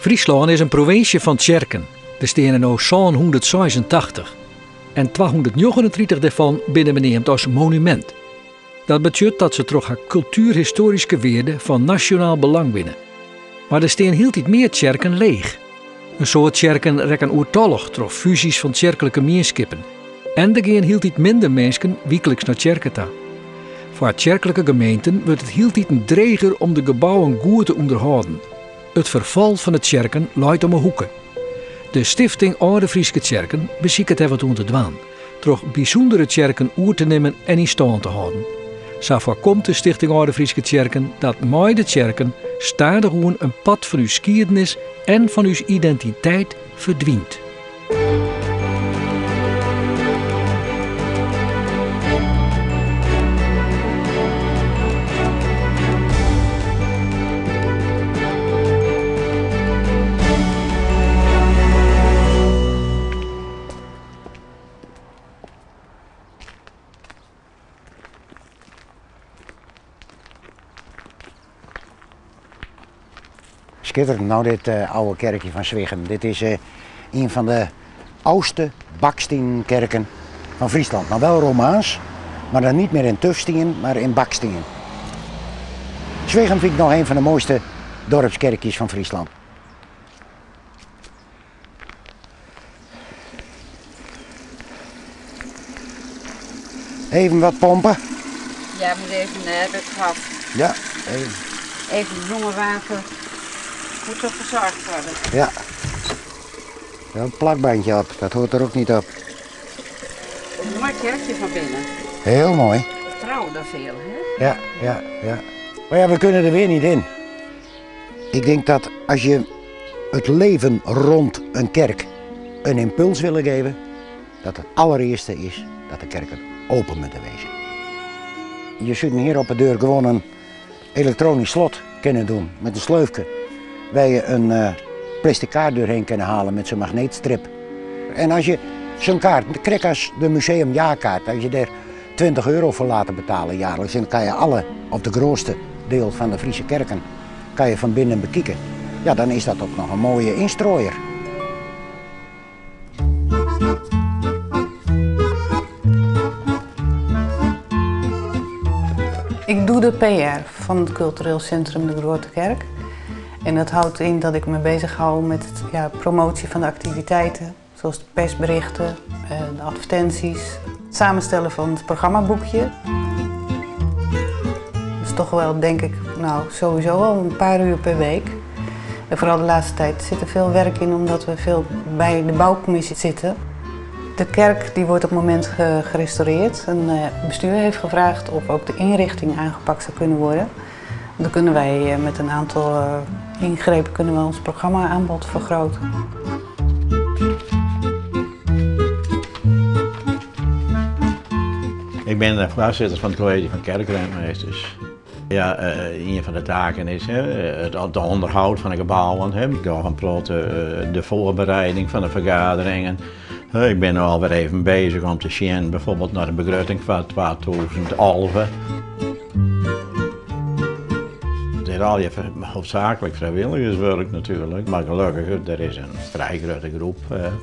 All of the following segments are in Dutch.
Friesland is een provincie van tjerken. Er staan er nu 186. En 239 daarvan binnen beneemd als monument. Dat betekent dat ze toch haar cultuurhistorische waarde van nationaal belang binnen. Maar er staan heel iets meer tjerken leeg. Een soort tjerken rekken oertallig door fusies van tjerkelijke meerskippen. En er gaan heel iets minder mensen wekelijks naar tjerken toe. Voor tjerkelijke gemeenten wordt het heel iets dreger om de gebouwen goed te onderhouden. Het verval van de tjerken leidt om een hoeken. De Stichting Oude Friese Tjerken beziekt het even te dwaan. Door bijzondere tjerken oer te nemen en in stand te houden. Zo voorkomt de Stichting Oude Friese Tjerken dat met de tjerken stadig een pad van uw geschiedenis en van uw identiteit verdwijnt. Schitterend, nou dit oude kerkje van Zwiegem. Dit is een van de oudste baksteenkerken van Friesland. Nou wel Romaans, maar dan niet meer in tufstenen, maar in bakstenen. Zwiegem vind ik nog een van de mooiste dorpskerkjes van Friesland. Even wat pompen. Ja, moet even naar het graf. Ja, even. Even bloemenwater. Moet toch verzorgd worden? Ja. Ja, een plakbandje op, dat hoort er ook niet op. Een mooi kerkje van binnen. Heel mooi. We trouwen daar veel, hè? Ja. Maar ja, we kunnen er weer niet in. Ik denk dat als je het leven rond een kerk een impuls willen geven, dat het allereerste is dat de kerken open moeten wezen. Je zult hier op de deur gewoon een elektronisch slot kunnen doen met een sleufje. Waar je een plastic kaart doorheen kunnen halen met zo'n magneetstrip. En als je zo'n kaart, krijg als de museumjaarkaart, als je daar €20 voor laten betalen jaarlijks, dan kan je alle, op de grootste deel van de Friese kerken, kan je van binnen bekijken. Ja, dan is dat ook nog een mooie instrooier. Ik doe de PR van het cultureel centrum De Grote Kerk. En dat houdt in dat ik me bezig hou met het promotie van de activiteiten, zoals de persberichten, de advertenties, het samenstellen van het programmaboekje. Dat is toch wel, denk ik, sowieso al een paar uur per week. En vooral de laatste tijd zit er veel werk in, omdat we veel bij de bouwcommissie zitten. De kerk die wordt op het moment gerestaureerd. Een bestuur heeft gevraagd of ook de inrichting aangepakt zou kunnen worden. Dan kunnen wij met een aantal ingrepen ons programma-aanbod vergroten. Ik ben de voorzitter van het college van kerkrentmeesters. Ja, een van de taken is het onderhoud van de gebouwen. Ik doe van plotten de voorbereiding van de vergaderingen. Ik ben nu alweer even bezig om te zien, bijvoorbeeld naar de begroting van 2011. Het is al je hoofdzakelijk vrijwilligerswerk natuurlijk, maar gelukkig er is een vrij grote groep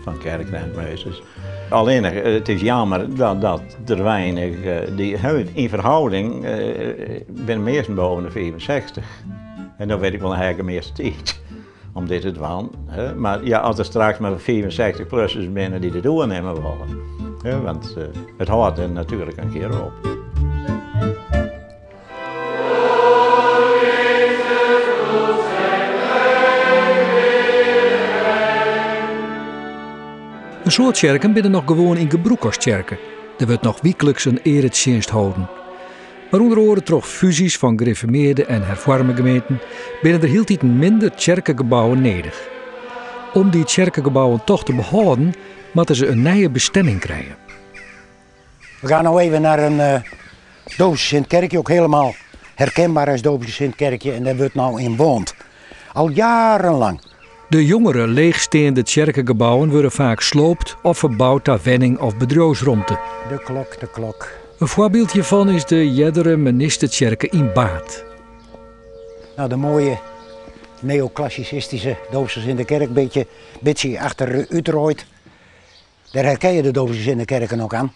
van kerkrentmeesters. Alleen, het is jammer dat er weinig, in verhouding ben meestal boven de 65. En dan weet ik wel een meeste tijd om dit te doen. Maar ja, als er straks maar 64-plussers binnen die het doornemen willen. Want het houdt er natuurlijk een keer op. Een soort tjerken binnen nog gewoon in gebroek als tjerken. Er wordt nog wekelijks een eredienst houden. Maar onder andere door fusies van gereformeerde en hervormde gemeenten binnen er heel iets minder tjerkengebouwen nodig. Om die tjerkengebouwen toch te behouden, moeten ze een nieuwe bestemming krijgen. We gaan nu even naar een Doopse Sint-kerkje, ook helemaal herkenbaar als Doopse Sint-kerkje, en daar wordt nou in woont. Al jarenlang. De jongere leegstaande tjerkengebouwen worden vaak sloopt of verbouwd naar wenning of bedrijfsruimte. De klok. Een voorbeeld hiervan is de Jeddere Ministertjerke in Baat. Nou, de mooie neoclassicistische doosters in de kerk, beetje achter Utrecht. Daar herken je de doosters in de kerken ook aan.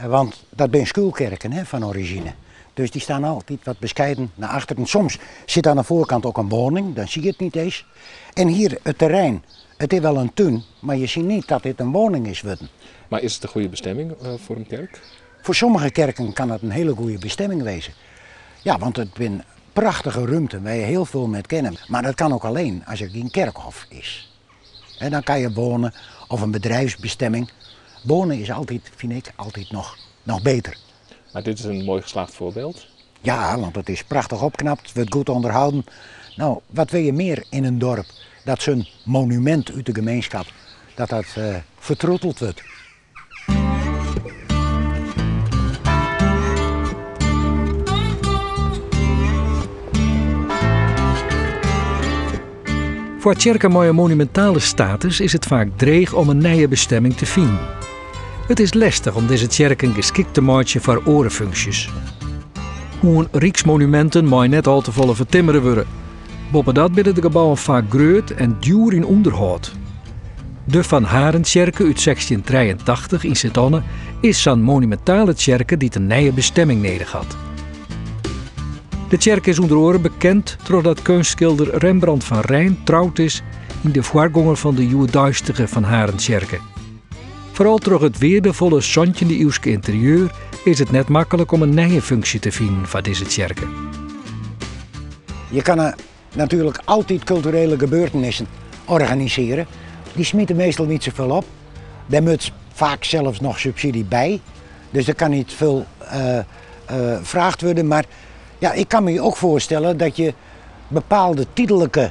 Want dat zijn schuilkerken, hè, van origine. Dus die staan altijd wat bescheiden naar achteren. Soms zit aan de voorkant ook een woning, dan zie je het niet eens. En hier het terrein, het is wel een tuin, maar je ziet niet dat dit een woning is. Maar is het een goede bestemming voor een kerk? Voor sommige kerken kan het een hele goede bestemming wezen. Ja, want het zijn prachtige ruimten waar je heel veel mee kennen. Maar dat kan ook alleen als er geen kerkhof is. En dan kan je wonen of een bedrijfsbestemming. Wonen is altijd, vind ik, altijd nog beter. Maar dit is een mooi geslaagd voorbeeld. Ja, want het is prachtig opknapt, wordt goed onderhouden. Nou, wat wil je meer in een dorp? Dat zo'n monument uit de gemeenschap, dat vertroeteld wordt. Voor kerken met een monumentale status is het vaak dreig om een nieuwe bestemming te vinden. Het is lastig om deze kerken geschikt te maken voor orenfuncties. Hoe een rijksmonumenten mooi net al te volle vertimmeren worden. Boven dat binnen de gebouwen vaak groot en duur in onderhoud. De Van Harenkerke uit 1683 in Sint-Anne is zo'n monumentale kerke die een nieuwe bestemming nodig had. De kerk is onder oren bekend doordat kunstschilder Rembrandt van Rijn trouwd is in de voorganger van de Joeduistige Van Harenkerke. Vooral door het weerdevolle zandje eeuwske interieur is het net makkelijk om een nieuwe functie te vinden voor deze kerken. Je kan natuurlijk altijd culturele gebeurtenissen organiseren. Die smieten meestal niet zoveel op. Daar moet vaak zelfs nog subsidie bij. Dus er kan niet veel gevraagd worden. Maar ja, ik kan me je ook voorstellen dat je bepaalde tijdelijke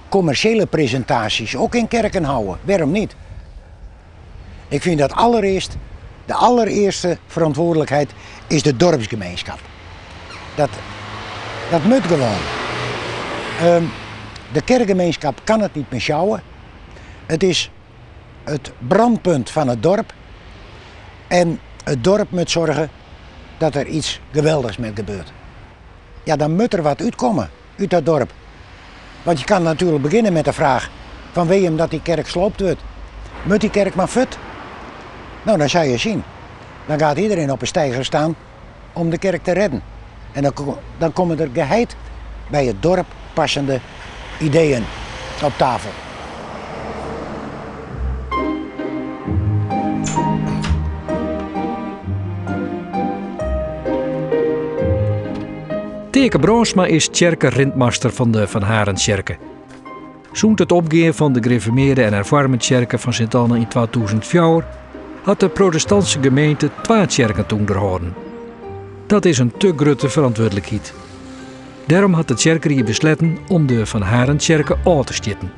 commerciële presentaties ook in kerken houden. Waarom niet? Ik vind dat de allereerste verantwoordelijkheid is de dorpsgemeenschap. Dat moet gewoon. De kerkgemeenschap kan het niet meer sjouwen. Het is het brandpunt van het dorp. En het dorp moet zorgen dat er iets geweldigs mee gebeurt. Ja, dan moet er wat uitkomen uit dat dorp. Want je kan natuurlijk beginnen met de vraag van wil je hem dat die kerk sloopt wordt? Moet die kerk maar fut? Nou, dan zou je zien. Dan gaat iedereen op een steiger staan om de kerk te redden. En dan komen er geheid bij het dorp passende ideeën op tafel. Teke Bransma is kerkenrintmaster van de Van Harenkerke. Zoend het opgaan van de gereformeerde en hervormde kerken van Sint-Anne in 2004 had de protestantse gemeente 2 kerken te onderhouden. Dat is een te grote verantwoordelijkheid. Daarom had de kerk besloten om de Van Harenkerke aan te stichten.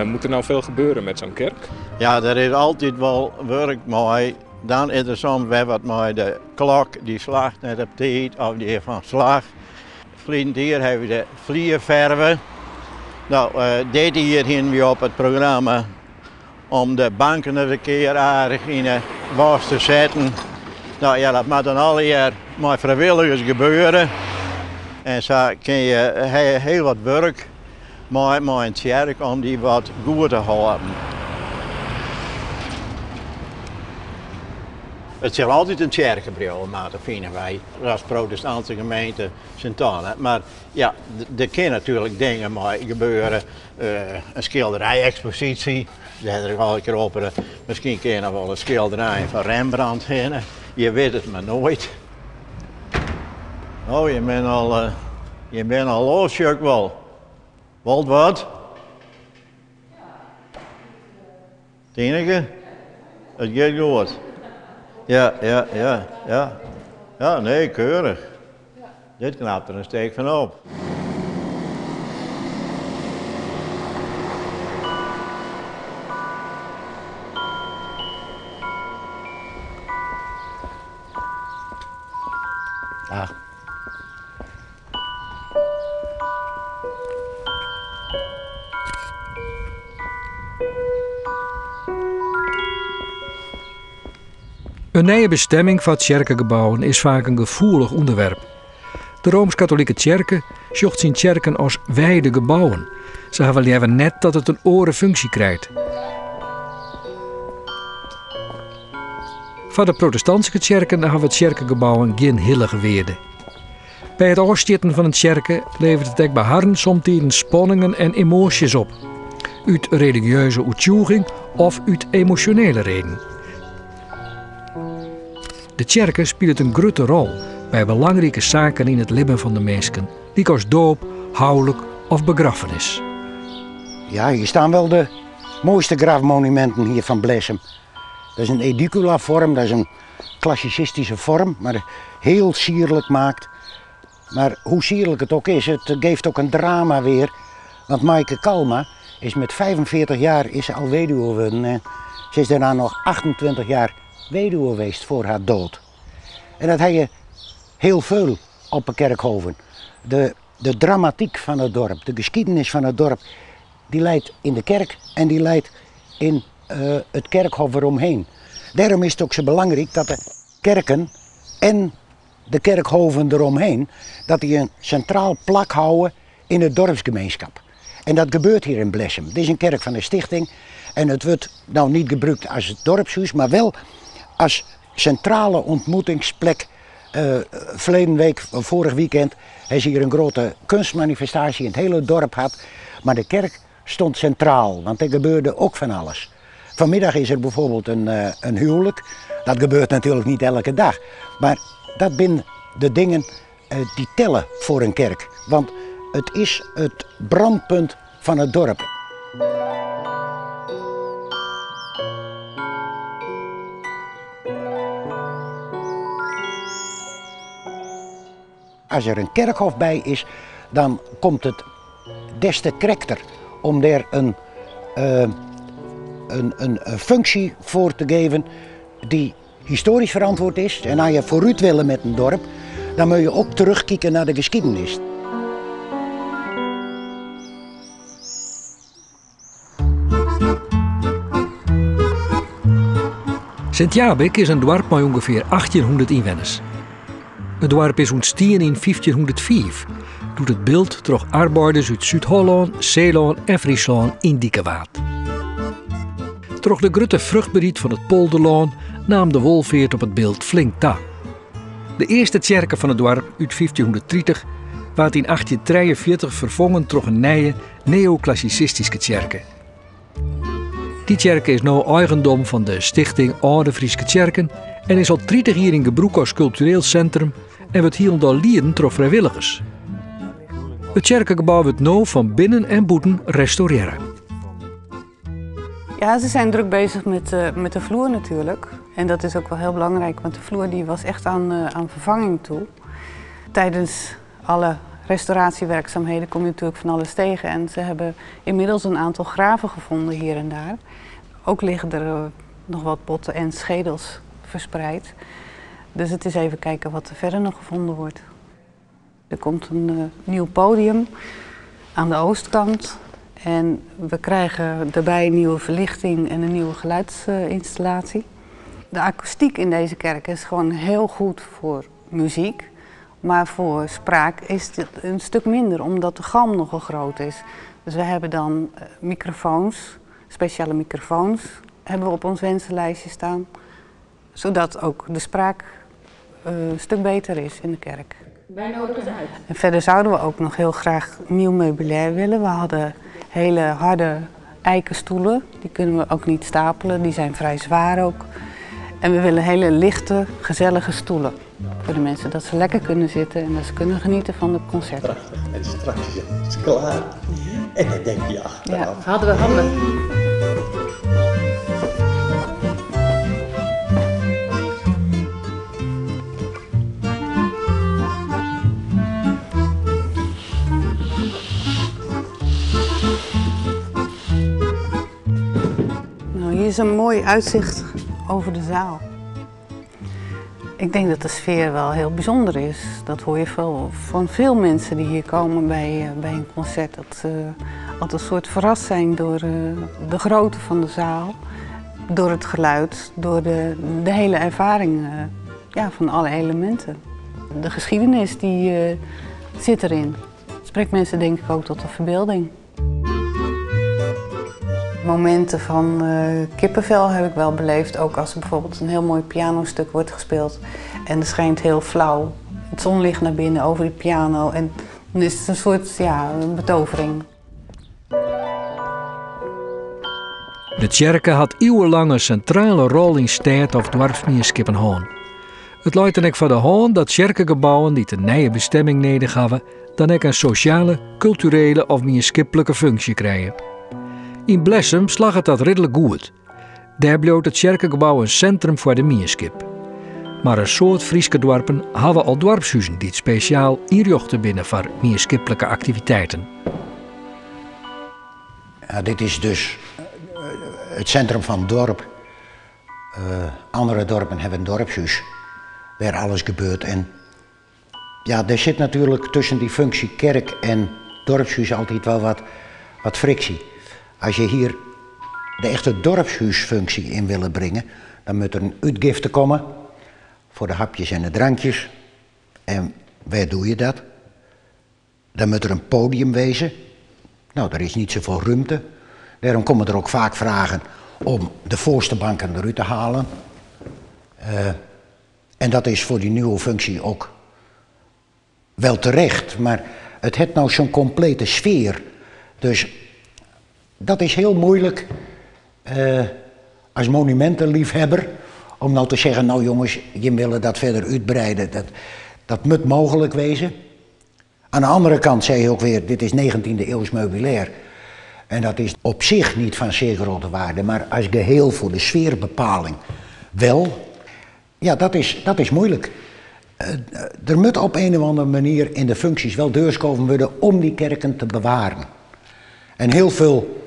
Moet er nou veel gebeuren met zo'n kerk? Ja, er is altijd wel werk mee. Dan is er soms weer wat met de klok, die slaagt net op tijd of die van slag. Vliegend hier hebben we de vlierverven. Nou, dit hier gingen we op het programma om de banken een keer aardig in de was te zetten. Nou ja, dat moet dan alle jaar met vrijwilligers gebeuren. En zo kun je heel wat werk met een kerk om die wat goed te houden. Het zal altijd een kerkenbril maken, vinden wij, als protestantse gemeente Sint-Anne. Maar ja, er kunnen natuurlijk dingen mee gebeuren. Een schilderij-expositie, daar heb ik al een keer op. Misschien kun je nog wel een schilderij van Rembrandt vinden. Je weet het maar nooit. Oh, je bent al los, ook wel. Wilt wat? Tineke? Het gaat goed. Ja. Ja, nee, keurig. Dit knapt er een steek van op. Dag. Een nieuwe bestemming van het kerkengebouwen is vaak een gevoelig onderwerp. De Rooms-Katholieke Kerken zocht zijn kerken als wijde gebouwen. Ze hebben liever net dat het een oren functie krijgt. Voor de protestantse kerken hebben het kerkengebouwen geen heilige waarde. Bij het afstieten van een kerken levert het ook bij harren soms spanningen en emoties op. Uit religieuze uitjoeging of uit emotionele reden. De kerken spelen een grote rol bij belangrijke zaken in het leven van de mensen, die als doop, huwelijk of begrafenis. Ja, hier staan wel de mooiste grafmonumenten hier van Blessem. Dat is een edicula-vorm, dat is een klassicistische vorm, maar heel sierlijk maakt. Maar hoe sierlijk het ook is, het geeft ook een drama weer. Want Maaike Kalma is met 45 jaar is al weduwe geworden en ze is daarna nog 28 jaar weduwe geweest voor haar dood. En dat heb je heel veel op Kerkhoven. De dramatiek van het dorp, de geschiedenis van het dorp, die leidt in de kerk en die leidt in het kerkhof eromheen. Daarom is het ook zo belangrijk dat de kerken en de kerkhoven eromheen, dat die een centraal plak houden in het dorpsgemeenschap. En dat gebeurt hier in Blessem. Het is een kerk van de stichting en het wordt nou niet gebruikt als het dorpshuis, maar wel als centrale ontmoetingsplek. Verleden week, vorig weekend, is hier een grote kunstmanifestatie in het hele dorp gehad. Maar de kerk stond centraal, want er gebeurde ook van alles. Vanmiddag is er bijvoorbeeld een huwelijk. Dat gebeurt natuurlijk niet elke dag. Maar dat zijn de dingen die tellen voor een kerk. Want het is het brandpunt van het dorp. Als er een kerkhof bij is, dan komt het des te correcter om daar een functie voor te geven die historisch verantwoord is. En als je vooruit wil met een dorp, dan moet je ook terugkijken naar de geschiedenis. Sint-Jabik is een dorp met ongeveer 1800 inwoners. Het dorp is ontstaan in 1505 door het beeld door arbeiders uit Zuid-Holland, Zeeland en Friesland in Diekewaard. Door de grote vruchtberiet van het polderland nam de wolveert op het beeld flink ta. De eerste kerken van het dorp uit 1530 werd in 1843 vervangen door een nieuwe neoclassicistische kerken. Die kerk is nu eigendom van de stichting Oude Friese Kerken en is al 30 jaar in gebruik als cultureel centrum en wordt hier al leren door vrijwilligers. Het kerkengebouw wordt nu van binnen en buiten restaureren. Ja, ze zijn druk bezig met de vloer natuurlijk. En dat is ook wel heel belangrijk, want de vloer die was echt aan vervanging toe. Tijdens alle restauratiewerkzaamheden kom je natuurlijk van alles tegen. En ze hebben inmiddels een aantal graven gevonden hier en daar. Ook liggen er nog wat botten en schedels verspreid. Dus het is even kijken wat er verder nog gevonden wordt. Er komt een nieuw podium aan de oostkant. En we krijgen daarbij nieuwe verlichting en een nieuwe geluidsinstallatie. De akoestiek in deze kerk is gewoon heel goed voor muziek. Maar voor spraak is het een stuk minder, omdat de galm nogal groot is. Dus we hebben dan microfoons, speciale microfoons, hebben we op ons wensenlijstje staan. Zodat ook de spraak een stuk beter is in de kerk. Wij nodigen ze uit. En verder zouden we ook nog heel graag nieuw meubilair willen. We hadden hele harde eikenstoelen, die kunnen we ook niet stapelen, die zijn vrij zwaar ook. En we willen hele lichte, gezellige stoelen. Voor de mensen, dat ze lekker kunnen zitten en dat ze kunnen genieten van het concert. Prachtig. En straks is het klaar. En dan denk je achteraf. Ja, hadden we handen. Nou, hier is een mooi uitzicht over de zaal. Ik denk dat de sfeer wel heel bijzonder is. Dat hoor je van veel mensen die hier komen bij een concert. Dat ze altijd een soort verrast zijn door de grootte van de zaal. Door het geluid, door de hele ervaring van alle elementen. De geschiedenis die zit erin. Het spreekt mensen denk ik ook tot de verbeelding. Momenten van kippenvel heb ik wel beleefd, ook als er bijvoorbeeld een heel mooi pianostuk wordt gespeeld en er schijnt heel flauw het zonlicht naar binnen over die piano en dan is het een soort een betovering. De tjerke had eeuwenlang een centrale rol in stad of dorpsmierskippen Hoorn. Het leidt dan ook voor de hand dat kerkengebouwen die een nieuwe bestemming nodig hebben, dan ook een sociale, culturele of mierskippelijke functie krijgen. In Blessem slag het dat redelijk goed. Daar bleef het kerkengebouw een centrum voor de mierskip. Maar een soort Frieske dorpen hadden al dorpshuizen die het speciaal inrichten binnen voor mierskippelijke activiteiten. Ja, dit is dus het centrum van het dorp. Andere dorpen hebben een dorpshuis waar alles gebeurt. En ja, er zit natuurlijk tussen die functie kerk en dorpshuis altijd wel wat frictie. Als je hier de echte dorpshuisfunctie in willen brengen, dan moet er een uitgifte komen voor de hapjes en de drankjes. En waar doe je dat? Dan moet er een podium wezen. Nou, er is niet zoveel ruimte. Daarom komen er ook vaak vragen om de voorste banken eruit te halen. En dat is voor die nieuwe functie ook wel terecht. Maar het heeft nou zo'n complete sfeer. Dus dat is heel moeilijk als monumentenliefhebber om nou te zeggen, nou jongens, je willen dat verder uitbreiden. Dat moet mogelijk wezen. Aan de andere kant zei je ook weer, dit is 19e eeuws meubilair. En dat is op zich niet van zeer grote waarde, maar als geheel voor de sfeerbepaling wel. Ja, dat is moeilijk. Er moet op een of andere manier in de functies wel deurskoven worden om die kerken te bewaren. En heel veel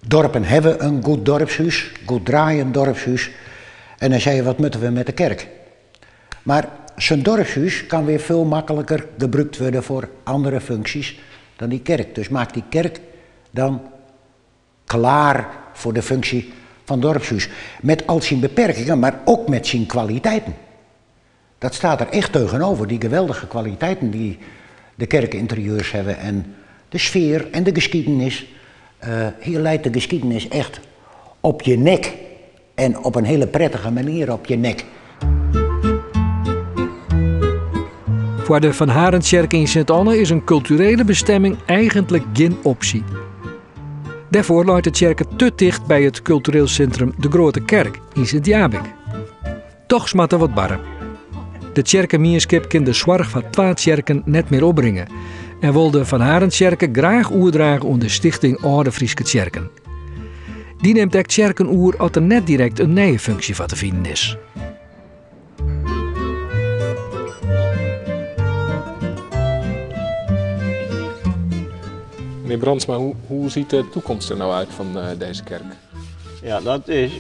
dorpen hebben een goed dorpshuis, goed draaiend dorpshuis. En dan zei je, wat moeten we met de kerk? Maar zo'n dorpshuis kan weer veel makkelijker gebruikt worden voor andere functies dan die kerk. Dus maak die kerk dan klaar voor de functie van dorpshuis. Met al zijn beperkingen, maar ook met zijn kwaliteiten. Dat staat er echt tegenover, die geweldige kwaliteiten die de kerkinterieurs hebben. En de sfeer en de geschiedenis. Hier leidt de geschiedenis echt op je nek. En op een hele prettige manier op je nek. Voor de Van Harentkerk in Sint-Anne is een culturele bestemming eigenlijk geen optie. Daarvoor leidt de kerk te dicht bij het cultureel centrum De Grote Kerk in Sint-Jabik. Toch smat er wat barren. De kerkenmierskip kan de zorg van 2 kerken net meer opbrengen en wil de Van Harentkerk graag oerdragen onder de stichting Oude Frieske Kerken. Die neemt ook kerken oer als er net direct een nieuwe functie van te vinden is. Meneer Brandsma, hoe ziet de toekomst er nou uit van deze kerk? Ja, dat is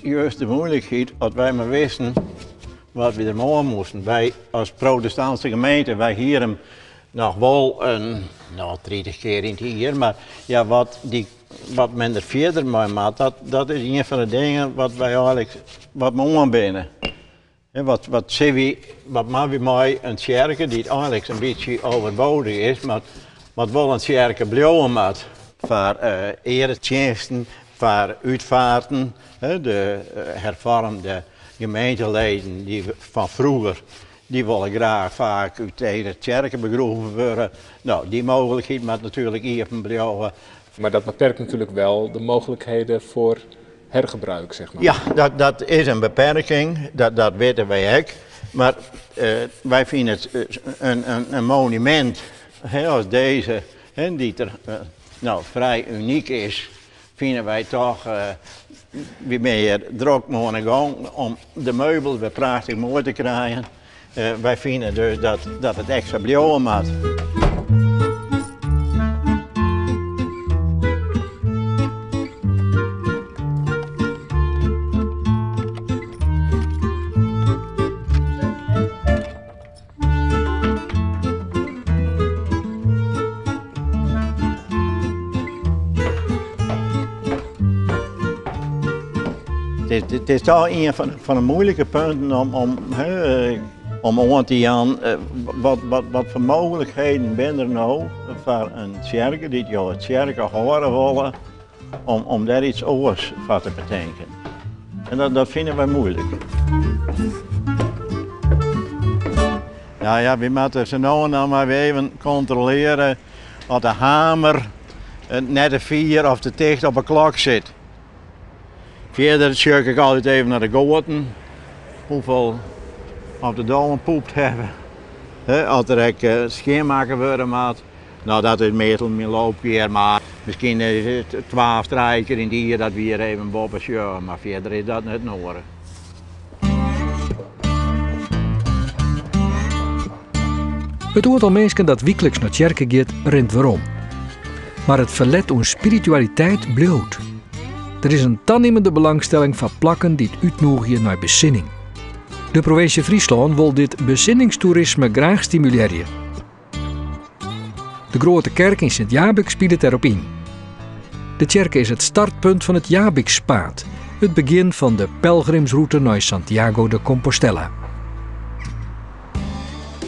juist de moeilijkheid als wij maar wisten wat we er aan moesten. Wij als protestantse gemeente, wij hier hem nog wel 30 keer in het jaar, maar ja, wat men er verder mee maakt, dat is een van de dingen wat wij eigenlijk wat aan binnen. Wat maken we met een kerk die eigenlijk een beetje overbodig is, maar wat wel een kerk blijven moet. Voor eretjenesten, voor uitvaarten, de hervormde gemeenteleden die van vroeger, die willen graag vaak uit de kerken begroeven worden. Nou, die mogelijkheid moet natuurlijk even blijven. Maar dat beperkt natuurlijk wel de mogelijkheden voor hergebruik, zeg maar. Ja, dat is een beperking, dat weten wij ook. Maar wij vinden het een monument als deze, die vrij uniek is, vinden wij toch weer meer druk moeten gaan om de meubels weer prachtig mooi te krijgen. Wij vinden dus dat het extra blijven moet. Het is toch een van de moeilijke punten om aan te gaan. Wat voor mogelijkheden zijn er nou voor een kerk die jou het kerk horen willen om daar iets anders van te bedenken. En dat vinden wij moeilijk. Ja, we moeten ze nou en dan maar even controleren of de hamer net de 4 of de dicht op een klok zit. Verder check ik altijd even naar de goten, hoeveel of de dolmen poept hebben. Als er schoonmaken worden moet, nou dat is meestal mijn loopkeer, maar misschien 12 strijker in die dat we hier even boven sjouwen, maar verder is dat niet nodig. Het aantal mensen dat wekelijks naar kerken gaat, rent waarom. Maar het verlet aan spiritualiteit blijft. Er is een toenemende belangstelling van plakken die het uitnodigen naar bezinning. De provincie Friesland wil dit bezinningstoerisme graag stimuleren. De grote kerk in Sint-Jabik speelt erop in. De kerk is het startpunt van het Jabikspaad, het begin van de pelgrimsroute naar Santiago de Compostela.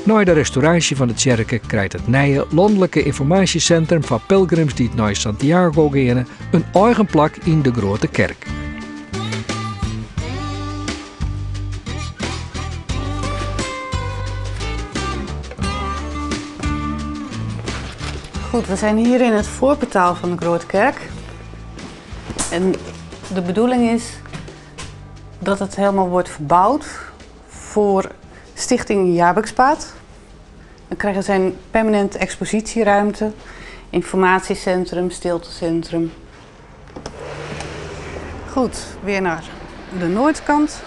Na de restauratie van de kerk krijgt het nieuwe landelijke informatiecentrum van pelgrims die naar Santiago gaan een eigen plak in de grote kerk. Goed, we zijn hier in het voorportaal van de Grote Kerk. En de bedoeling is dat het helemaal wordt verbouwd voor Stichting Jabikspaad. Dan krijgen ze een permanente expositieruimte, informatiecentrum, stiltecentrum. Goed, weer naar de noordkant.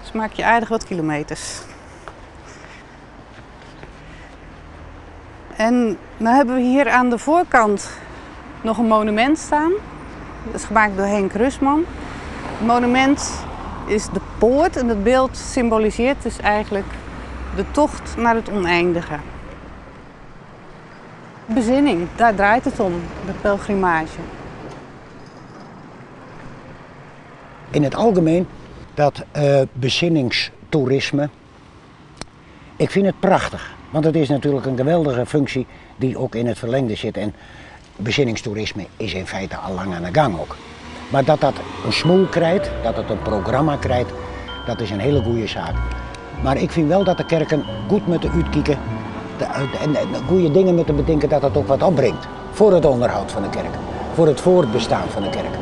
Dus maak je aardig wat kilometers. En nu hebben we hier aan de voorkant nog een monument staan. Dat is gemaakt door Henk Rusman. Het monument is de poort en het beeld symboliseert dus eigenlijk de tocht naar het oneindige. Bezinning, daar draait het om, de pelgrimage. In het algemeen, dat bezinningstoerisme, ik vind het prachtig. Want het is natuurlijk een geweldige functie die ook in het verlengde zit. En bezinningstoerisme is in feite al lang aan de gang ook. Maar dat dat een smoel krijgt, dat het een programma krijgt, dat is een hele goede zaak. Maar ik vind wel dat de kerken goed moeten uitkijken en goede dingen moeten bedenken dat het ook wat opbrengt. Voor het onderhoud van de kerk, voor het voortbestaan van de kerk.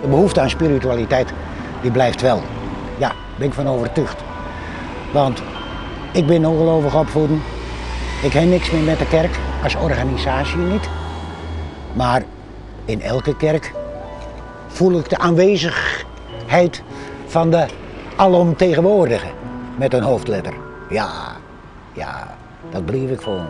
De behoefte aan spiritualiteit, die blijft wel. Ja, daar ben ik van overtuigd. Want ik ben ongelovig opvoeden. Ik heb niks meer met de kerk, als organisatie niet. Maar in elke kerk voel ik de aanwezigheid van de alomtegenwoordige met een hoofdletter. Ja, dat blijf ik voor.